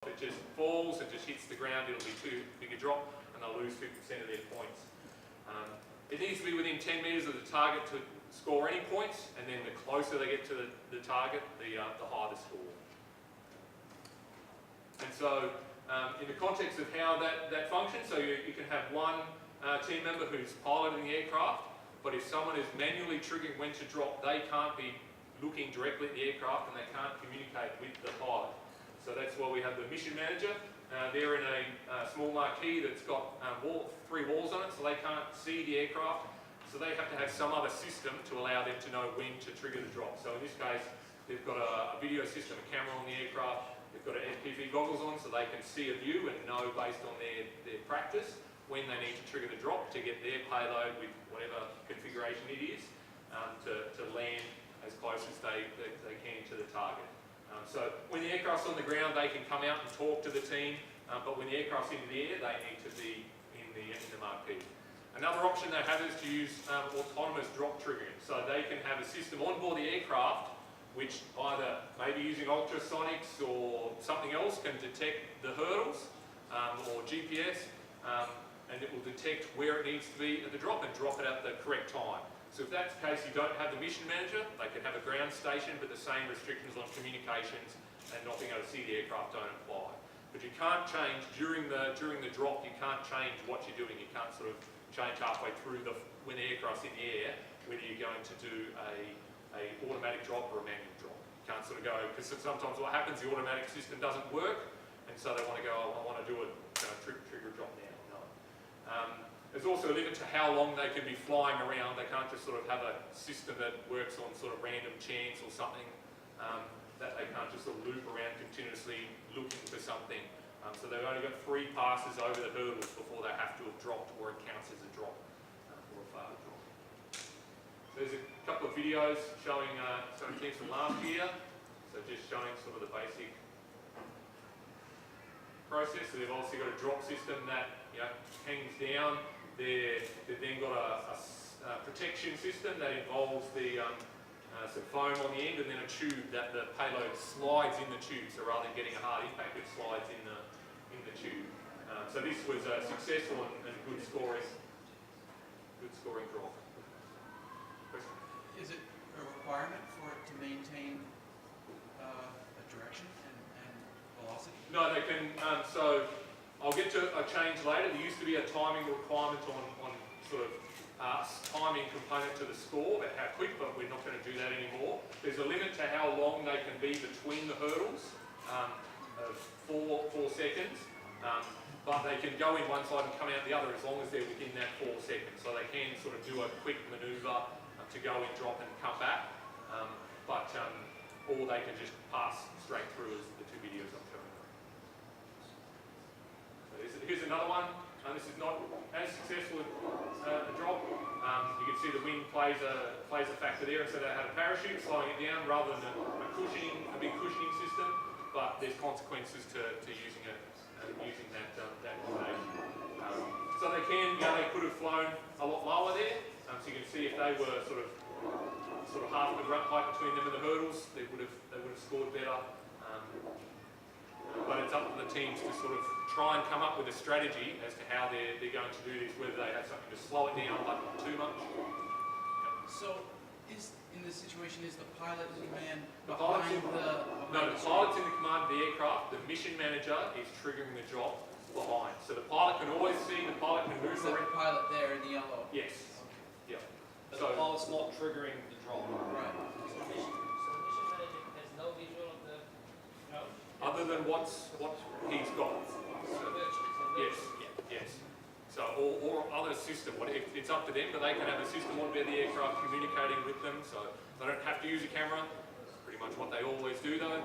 If it just falls and just hits the ground, it'll be too big a drop and they'll lose 50% of their points. It needs to be within 10 metres of the target to score any points, and then the closer they get to the target, the higher the score. And so in the context of how that functions, so you can have one team member who's piloting the aircraft, but if someone is manually triggering when to drop, they can't be looking directly at the aircraft and they can't communicate with the pilot. So that's why we have the mission manager. They're in a small marquee that's got 3 walls on it, so they can't see the aircraft. So they have to have some other system to allow them to know when to trigger the drop. So in this case, they've got a video system, a camera on the aircraft. They've got FPV goggles on so they can see a view and know based on their practice when they need to trigger the drop to get their payload with whatever configuration it is to land as close as they can to the target. So when the aircraft's on the ground, they can come out and talk to the team, but when the aircraft's in the air, they need to be in the marquee. Another option they have is to use autonomous drop triggering. So they can have a system on board the aircraft which either maybe using ultrasonics or something else can detect the hurdles or GPS, and it will detect where it needs to be at the drop and drop it at the correct time. So if that's the case, you don't have the mission manager, they could have a ground station, but the same restrictions on communications and not being able to see the aircraft don't apply. But you can't change during the drop, you can't change what you're doing. You can't sort of change halfway through when the aircraft's in the air, whether you're going to do a automatic drop or a manual drop. You can't sort of go, because sometimes what happens, the automatic system doesn't work, and so they want to go, oh, I want to do a trigger drop now. No. There's also a limit to how long they can be flying around. They can't just sort of have a system that works on sort of random chance or something, that they can't just sort of loop around continuously looking for something. So they've only got 3 passes over the hurdles before they have to have dropped or it counts as a drop or a failed drop. So there's a couple of videos showing some things from last year. So just showing sort of the basic process. So they've obviously got a drop system that hangs down. They've then got a protection system that involves some foam on the end and then a tube that the payload slides in the tube. So rather than getting a hard impact, it slides in the tube. So this was a successful and good scoring drop. Question? Is it a requirement for it to maintain a direction and velocity? No, they can. So I'll get to a change later. There used to be a timing requirement on sort of timing component to the score, about how quick, but we're not going to do that anymore. There's a limit to how long they can be between the hurdles, of 4 seconds, but they can go in one side and come out the other as long as they're within that 4 seconds. So they can sort of do a quick manoeuvre to go in, drop and come back, or they can just pass straight through as the 2 videos I'm showing. So here's another one. This is not as successful a drop. You can see the wind plays a factor there, so they had a parachute slowing it down rather than a big cushioning system. But there's consequences to using that combination. So they could have flown a lot lower there. So you can see if they were sort of half the height between them and the hurdles, they would have scored better. But it's up to the teams to sort of try and come up with a strategy as to how they're going to do this, whether they have something to slow it down, but not too much. So, in this situation, is the pilot in command The behind pilot's in the command of the aircraft. The mission manager is triggering the drop behind. So the pilot can always see, the pilot can move the around. pilot there in the yellow? Yes. Okay. Yeah. But the pilot's not triggering the drop. Right. So the mission manager has no visual of the ground? Other than what he's got. Yes. Yes. So or other system. It's up to them, but they can have a system on board the aircraft communicating with them. So they don't have to use a camera. That's pretty much what they always do, though.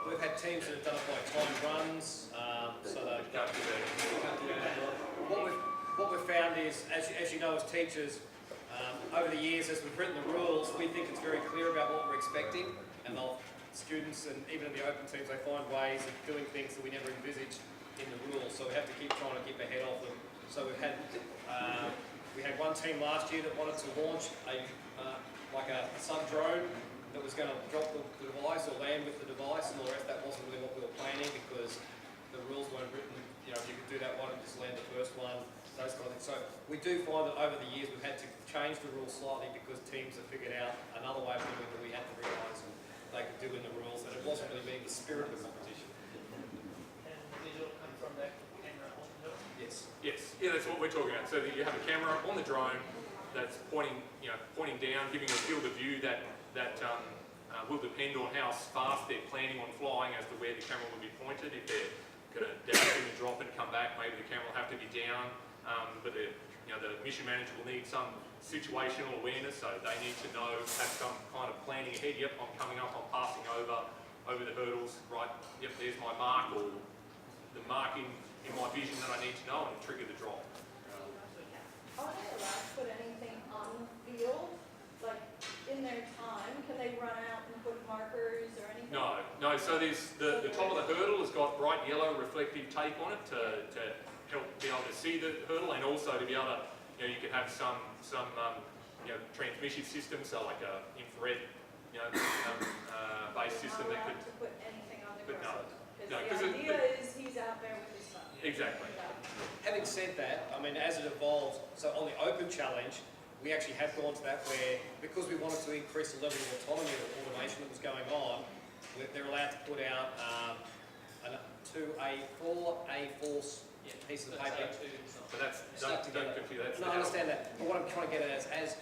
We've had teams that have done it by timed runs, so they can't do that. What we've found is, as you know as teachers, over the years as we've written the rules, we think it's very clear about what we're expecting, and students and even in the open teams, they find ways of doing things that we never envisaged in the rules, so we have to keep trying to keep ahead of them. So we had one team last year that wanted to launch a sub drone that was going to drop the device or land with the device and all the rest. That wasn't really what we were planning because the rules weren't written, you know, if you could do that one and just land the first one, those kind of things. So we do find that over the years we've had to change the rules slightly because teams have figured out another way of doing it that we had to realise and they could do in the rules, and it wasn't really being the spirit of the competition. And the visual come from the camera on the drone? Yes. Yes, yeah, that's what we're talking about. So that you have a camera on the drone that's pointing down, giving a field of view that will depend on how fast they're planning on flying as to where the camera will be pointed. If they're going to dash and drop and come back, maybe the camera will have to be down. But the mission manager will need some situational awareness, so they need to know, have some kind of planning ahead. Yep, I'm coming up, I'm passing over the hurdles, right? Yep, there's my mark, or the mark in my vision that I need to know, and trigger the drop. Are they allowed to put anything on the field, like in their time? Can they run out and put markers or anything? No. So there's the top of the hurdle has got bright yellow reflective tape on it to help be able to see the hurdle, and also to be able to, you could have some transmission system, so like a infrared, based system that could. Not allowed to put anything on the But no. ground. No, Because the idea is he's out there with his phone. Exactly. Having said that, I mean, as it evolved, so on the open challenge, we actually have gone to that where, because we wanted to increase the level of autonomy or automation that was going on, they're allowed to put out two A4 pieces of paper. So that's Stuck together. don't confuse. That's No, I understand that. But what I'm trying to get at is,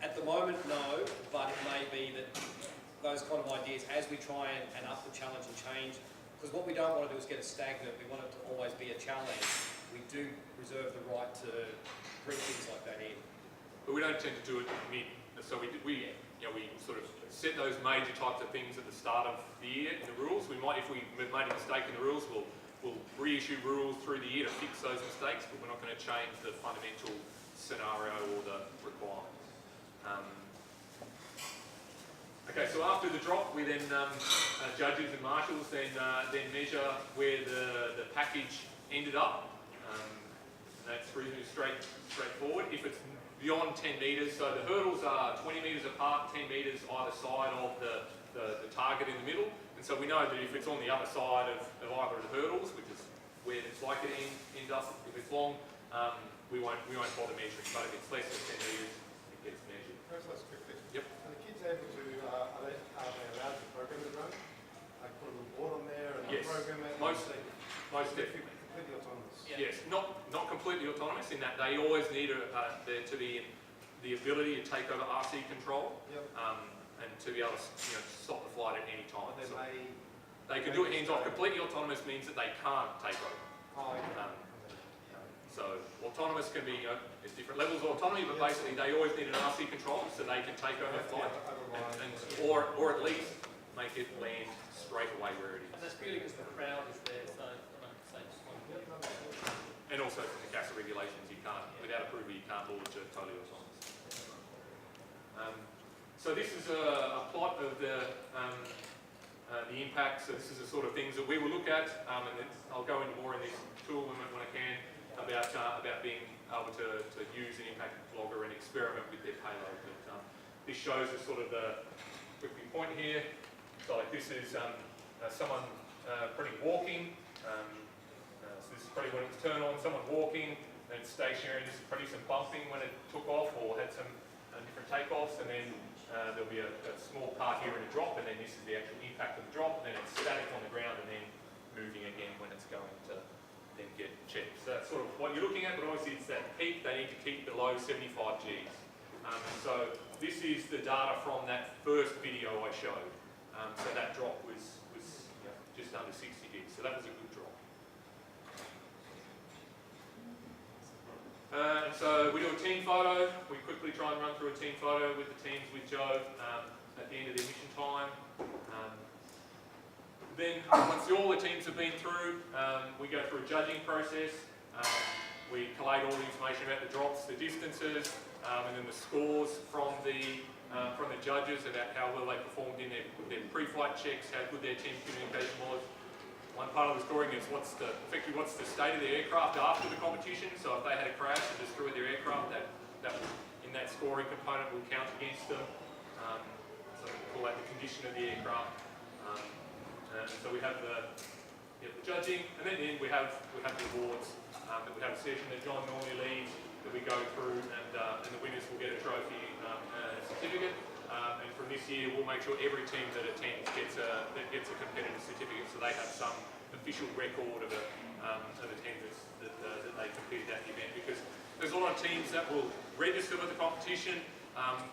at the moment, no, but it may be that those kind of ideas, as we try and up the challenge and change, because what we don't want to do is get it stagnant. We want it to always be a challenge. We do reserve the right to bring things like that in. But we don't tend to do it mid. So we sort of set those major types of things at the start of the year in the rules. We might, if we've made a mistake in the rules, we'll reissue rules through the year to fix those mistakes, but we're not going to change the fundamental scenario or the requirements. Okay, so after the drop, we then judges and marshals then measure where the package ended up. That's reasonably straightforward. If it's beyond 10 metres, so the hurdles are 20 metres apart, 10 metres either side of the target in the middle. And so we know that if it's on the other side of either of the hurdles, which is where it's likely to end up, if it's long, we won't bother measuring. But if it's less than 10 metres, it gets measured. Can I just ask a quick question? Yep. Are the kids able to, are they allowed to program the drone? Like put a little board on there and Yes. program it? Most definitely. Completely autonomous. Yeah. Yes, not completely autonomous in that they always need there to be the ability to take over RC control. Yep. And to be able to stop the flight at any time. They So may. they can do it hands off. Completely autonomous means that they can't take over. Oh, okay. So autonomous can be there's different levels of autonomy, but basically they always need an RC control so they can take over the flight, or at least make it land straight away where it And is. that's purely because the crowd is there, so I say just one. And also from the CASA regulations, you can't, without approval, you can't launch a totally autonomous. So this is a plot of the impact. So this is the sort of things that we will look at, and I'll go into more in this tool when I can about being able to use an impact logger and experiment with their payload. But this shows us sort of the quickly point here. So like this is someone pretty walking. So this is pretty when it's turned on. Someone walking, and it's stationary. This is pretty some bumping when it took off or had some different takeoffs, and then there'll be a small part here in a drop, and then this is the actual impact of the drop, and then it's static on the ground and then moving again when it's going to then get checked. So that's sort of what you're looking at, but obviously it's that peak. They need to keep below 75 Gs. So this is the data from that first video I showed. So that drop was just under 60 Gs, so that was a good drop. And so we do a team photo. We quickly try and run through a team photo with the teams with Joe at the end of their mission time. Then once all the teams have been through, we go through a judging process. We collate all the information about the drops, the distances, and then the scores from the judges about how well they performed in their pre-flight checks, how good their team communication was. One part of the scoring is what's the state of the aircraft after the competition. So if they had a crash and destroyed their aircraft, that in that scoring component will count against them. So call that the condition of the aircraft. So we have the judging, and then at the end we have the awards. That we have a session that John normally leads that we go through, and the winners will get a trophy and a certificate. And from this year, we'll make sure every team that attends gets a competitive certificate, so they have some official record of attendance that they competed at the event. Because there's a lot of teams that will register with the competition,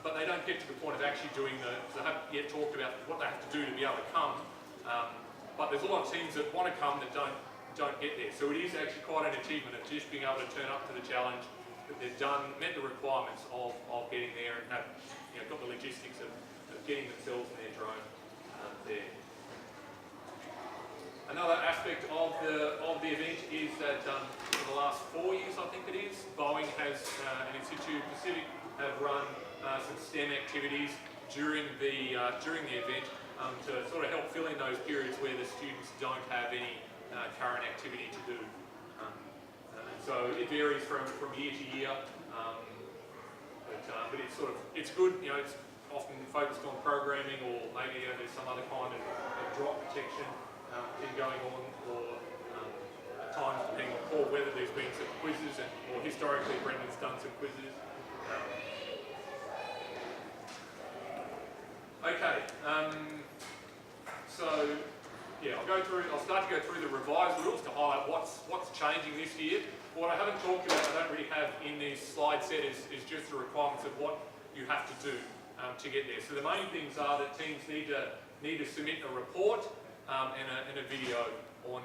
but they don't get to the point of actually doing they haven't yet talked about what they have to do to be able to come. But there's a lot of teams that want to come that don't get there. So it is actually quite an achievement of just being able to turn up to the challenge, that they've met the requirements of getting there and have got the logistics of getting themselves and their drone there. Another aspect of the event is that for the last 4 years, I think it is, Boeing has and Institute Pacific have run some STEM activities during the event to sort of help fill in those periods where the students don't have any current activity to do. So it varies from year to year, but it's good. It's often focused on programming, or maybe there's some other kind of drop protection thing going on, or at times, depending on cold weather, there's been some quizzes, or historically Brendan's done some quizzes. Okay, so yeah, I'll start to go through the revised rules to highlight what's changing this year. What I haven't talked about, I don't really have in this slide set, is just the requirements of what you have to do to get there. So the main things are that teams need to submit a report and a video on